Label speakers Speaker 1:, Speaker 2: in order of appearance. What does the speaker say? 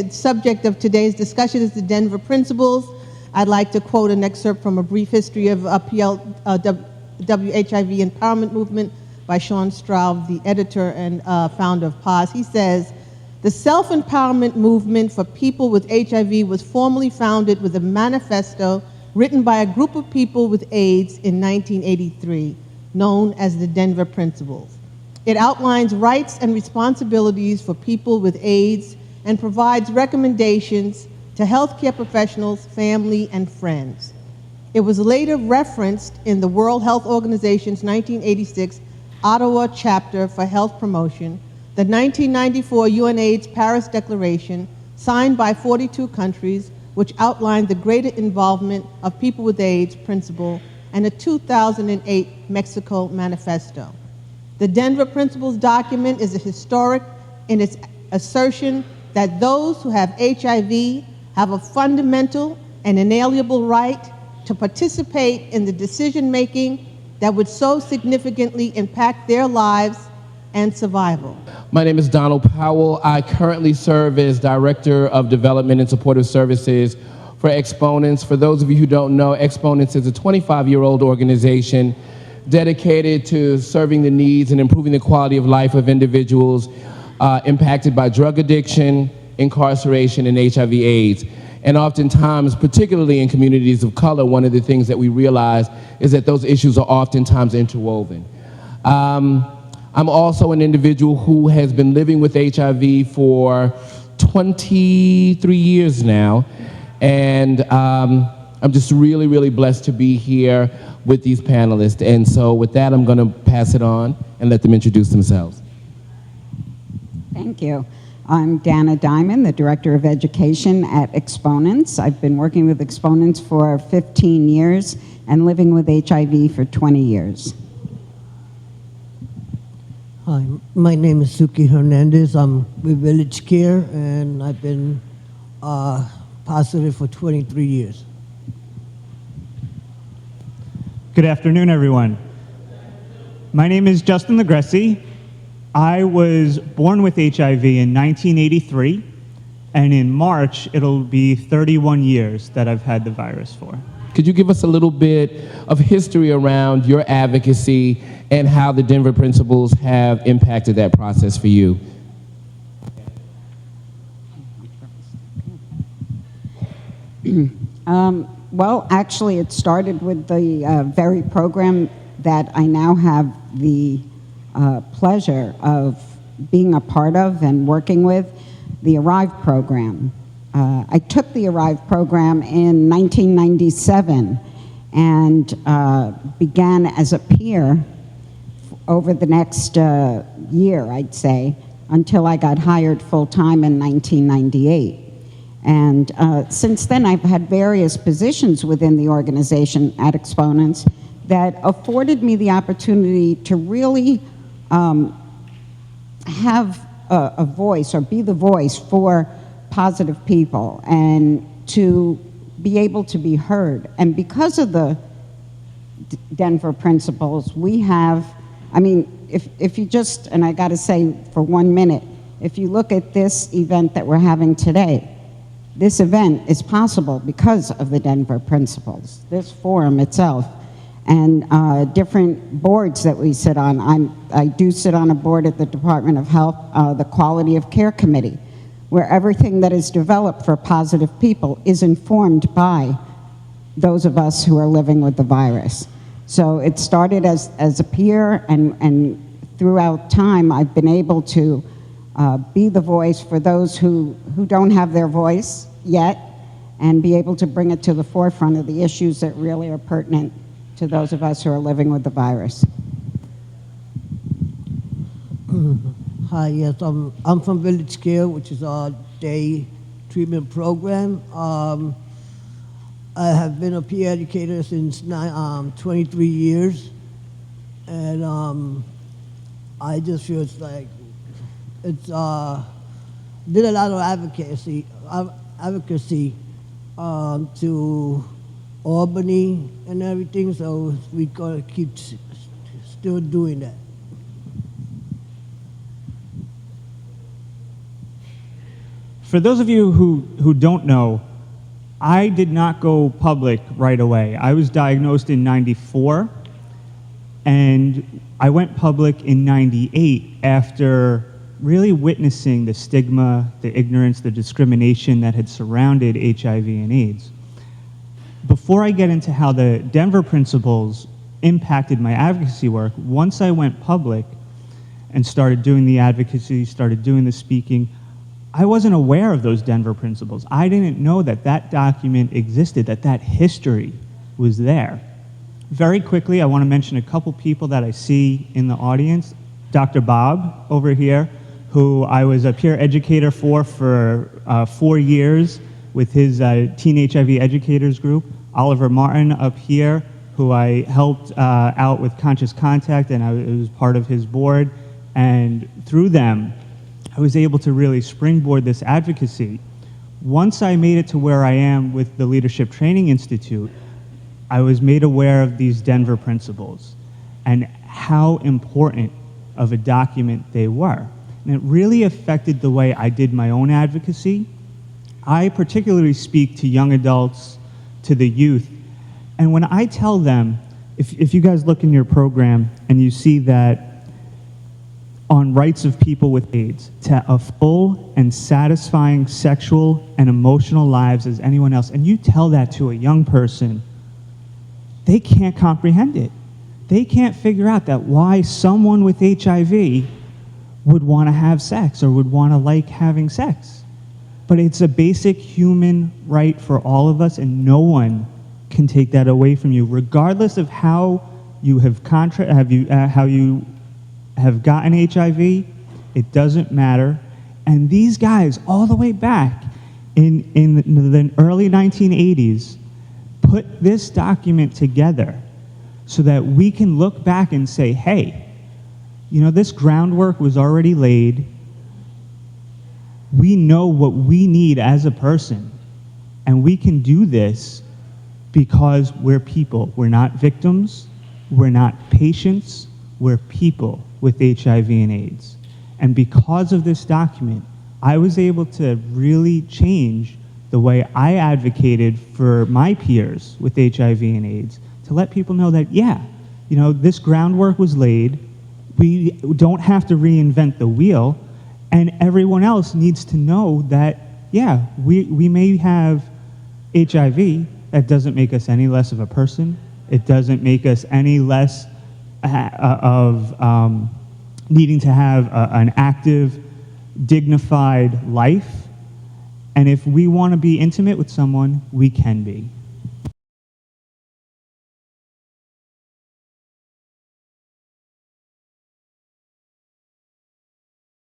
Speaker 1: The subject of today's discussion is the Denver Principles. I'd like to quote an excerpt from A Brief History of WHIV Empowerment Movement by Sean Straub, the editor and founder of PAS. He says, "The self-empowerment movement for people with HIV was formally founded with a manifesto written by a group of people with AIDS in 1983, known as the Denver Principles. It outlines rights and responsibilities for people with AIDS and provides recommendations to healthcare professionals, family, and friends. It was later referenced in the World Health Organization's 1986 Ottawa Chapter for Health Promotion, the 1994 UNAIDS Paris Declaration, signed by 42 countries, which outlined the greater involvement of people with AIDS principle, and a 2008 Mexico Manifesto. The Denver Principles document is historic in its assertion that those who have HIV have a fundamental and inalienable right to participate in the decision-making that would so significantly impact their lives and survival."
Speaker 2: My name is Donald Powell. I currently serve as Director of Development and Supportive Services for Exponents. For those of you who don't know, Exponents is a 25-year-old organization dedicated to serving the needs and improving the quality of life of individuals impacted by drug addiction, incarceration, and HIV/AIDS. And oftentimes, particularly in communities of color, one of the things that we realize is that those issues are oftentimes interwoven. I'm also an individual who has been living with HIV for 23 years now, and I'm just really, really blessed to be here with these panelists. And so with that, I'm gonna pass it on and let them introduce themselves.
Speaker 3: Thank you. I'm Dana Diamond, the Director of Education at Exponents. I've been working with Exponents for 15 years and living with HIV for 20 years.
Speaker 4: Hi, my name is Suki Hernandez. I'm with Village Care, and I've been positive for 23 years.
Speaker 5: Good afternoon, everyone. My name is Justin Legressi. I was born with HIV in 1983, and in March, it'll be 31 years that I've had the virus for.
Speaker 2: Could you give us a little bit of history around your advocacy and how the Denver Principles have impacted that process for you?
Speaker 3: Well, actually, it started with the very program that I now have the pleasure of being a part of and working with, the ARRIVE program. I took the ARRIVE program in 1997 and began as a peer over the next year, I'd say, until I got hired full-time in 1998. And since then, I've had various positions within the organization at Exponents that afforded me the opportunity to really have a voice or be the voice for positive people and to be able to be heard. And because of the Denver Principles, we have, I mean, if you just, and I gotta say for 1 minute, if you look at this event that we're having today, this event is possible because of the Denver Principles, this forum itself, and different boards that we sit on. I do sit on a board at the Department of Health, the Quality of Care Committee, where everything that is developed for positive people is informed by those of us who are living with the virus. So it started as a peer, and throughout time, I've been able to be the voice for those who don't have their voice yet, and be able to bring it to the forefront of the issues that really are pertinent to those of us who are living with the virus.
Speaker 4: Hi, yes, I'm from Village Care, which is our day treatment program. I have been a peer educator since 23 years, and I just feel it's like it's did a lot of advocacy to Albany and everything, so we gotta keep still doing that.
Speaker 5: For those of you who don't know, I did not go public right away. I was diagnosed in 94, and I went public in 98 after really witnessing the stigma, the ignorance, the discrimination that had surrounded HIV and AIDS. Before I get into how the Denver principles impacted my advocacy work, once I went public and started doing the advocacy, started doing the speaking, I wasn't aware of those Denver principles. I didn't know that that document existed, that that history was there. Very quickly, I want to mention a couple people that I see in the audience. Dr. Bob over here, who I was a peer educator for 4 years with his Teen HIV Educators group. Oliver Martin up here, who I helped out with Conscious Contact, and I was part of his board. And through them, I was able to really springboard this advocacy. Once I made it to where I am with the Leadership Training Institute, I was made aware of these Denver principles and how important of a document they were. And it really affected the way I did my own advocacy. I particularly speak to young adults, to the youth, and when I tell them, if you guys look in your program and you see that on rights of people with AIDS, to a full and satisfying sexual and emotional lives as anyone else, and you tell that to a young person, they can't comprehend it. They can't figure out that why someone with HIV would want to have sex or would want to like having sex. But it's a basic human right for all of us, and no one can take that away from you, regardless of how you have how you have gotten HIV. It doesn't matter. And these guys, all the way back in the early 1980s, put this document together so that we can look back and say, hey, you know, this groundwork was already laid. We know what we need as a person, and we can do this because we're people. We're not victims. We're not patients. We're people with HIV and AIDS. And because of this document, I was able to really change the way I advocated for my peers with HIV and AIDS, to let people know that, yeah, you know, this groundwork was laid. We don't have to reinvent the wheel, and everyone else needs to know that, yeah, we may have HIV. That doesn't make us any less of a person. It doesn't make us any less of needing to have an active, dignified life. And if we want to be intimate with someone, we can be.